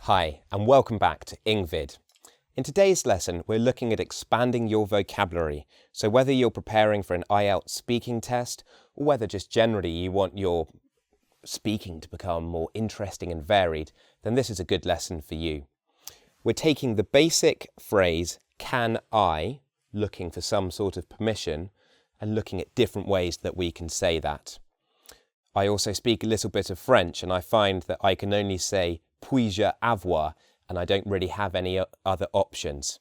Hi, and welcome back to engVid. In today's lesson, we're looking at expanding your vocabulary. So whether you're preparing for an IELTS speaking test, or whether just generally you want your speaking to become more interesting and varied, then this is a good lesson for you. We're taking the basic phrase, can I, looking for some sort of permission, and looking at different ways that we can say that. I also speak a little bit of French, and I find that I can only say Puis-je, avoir, and I don't really have any other options.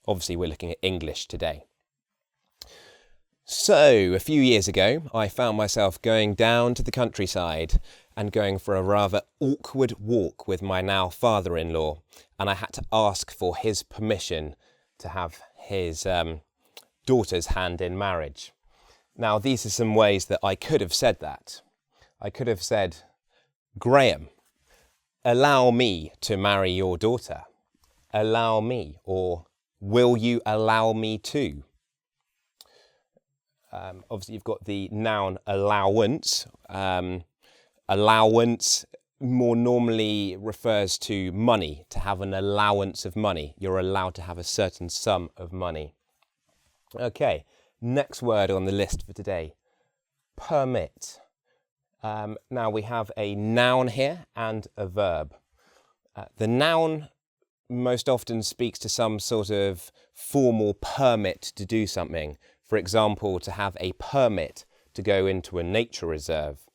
Obviously, we're looking at English today. So, a few years ago, I found myself going down to the countryside and going for a rather awkward walk with my now father-in-law, and I had to ask for his permission to have his daughter's hand in marriage. Now, these are some ways that I could have said that. I could have said, Graham, allow me to marry your daughter. Allow me, or will you allow me to? Obviously, you've got the noun allowance. Allowance more normally refers to money, to have an allowance of money. You're allowed to have a certain sum of money. Okay, next word on the list for today, permit. Now we have a noun here and a verb. The noun most often speaks to some sort of formal permit to do something. For example, to have a permit to go into a nature reserve.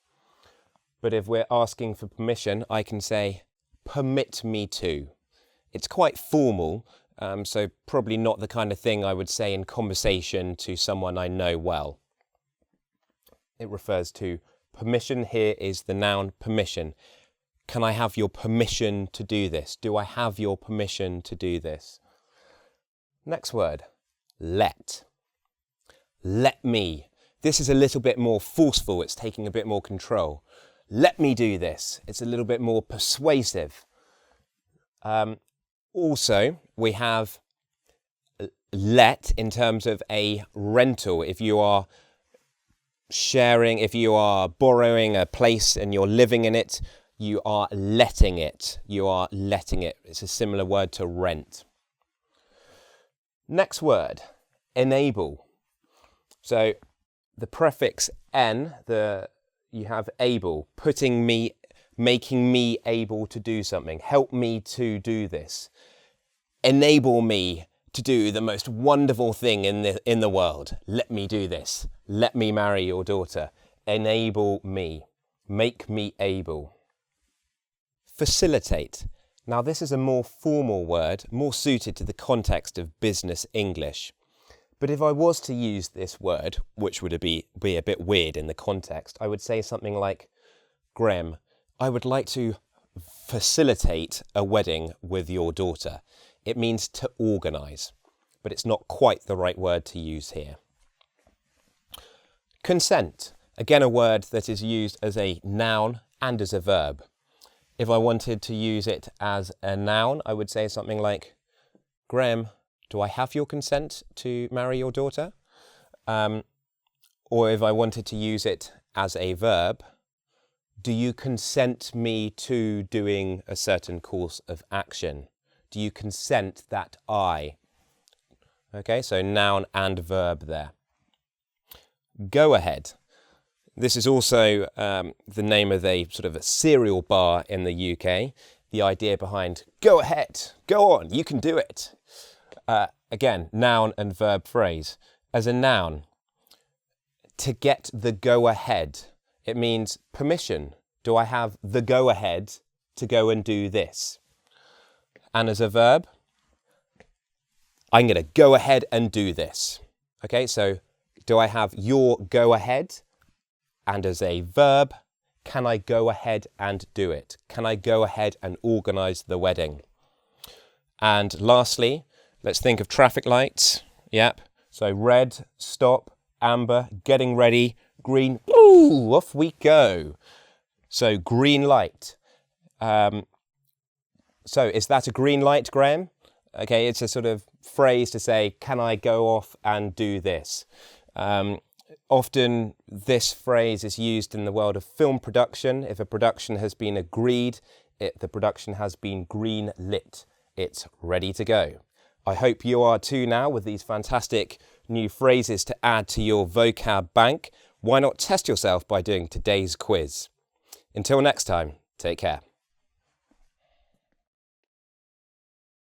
But if we're asking for permission, I can say, permit me to. It's quite formal, so probably not the kind of thing I would say in conversation to someone I know well. It refers to permission. Here is the noun permission. Can I have your permission to do this? Do I have your permission to do this? Next word, let. Let me. This is a little bit more forceful. It's taking a bit more control. Let me do this. It's a little bit more persuasive. Also, we have let in terms of a rental. If you are sharing, if you are borrowing a place and you're living in it, you are letting it. You are letting it. It's a similar word to rent. Next word, enable. So the prefix n, you have able, putting me, making me able to do something. Help me to do this. Enable me to do the most wonderful thing in the world. Let me do this. Let me marry your daughter. Enable me. Make me able. Facilitate. Now this is a more formal word, more suited to the context of business English. But if I was to use this word, which would be a bit weird in the context, I would say something like, Graham, I would like to facilitate a wedding with your daughter. It means to organise, but it's not quite the right word to use here. Consent, again a word that is used as a noun and as a verb. If I wanted to use it as a noun, I would say something like, Graham, do I have your consent to marry your daughter? Or if I wanted to use it as a verb, do you consent me to doing a certain course of action? Do you consent that I? Okay, so noun and verb there. Go ahead. This is also the name of a sort of a cereal bar in the UK. The idea behind go ahead, go on, you can do it. Again, noun and verb phrase. As a noun, to get the go ahead, it means permission. Do I have the go ahead to go and do this? And as a verb, I'm going to go ahead and do this. Okay, so do I have your go ahead? And as a verb, can I go ahead and do it? Can I go ahead and organise the wedding? And lastly, let's think of traffic lights. Yep. So red, stop, amber, getting ready, green, ooh, off we go. So green light. So is that a green light, Graham? Okay, it's a sort of phrase to say, can I go off and do this? Often this phrase is used in the world of film production. If a production has been agreed, The production has been green lit. It's ready to go. I hope you are too now with these fantastic new phrases to add to your vocab bank. Why not test yourself by doing today's quiz? Until next time, take care.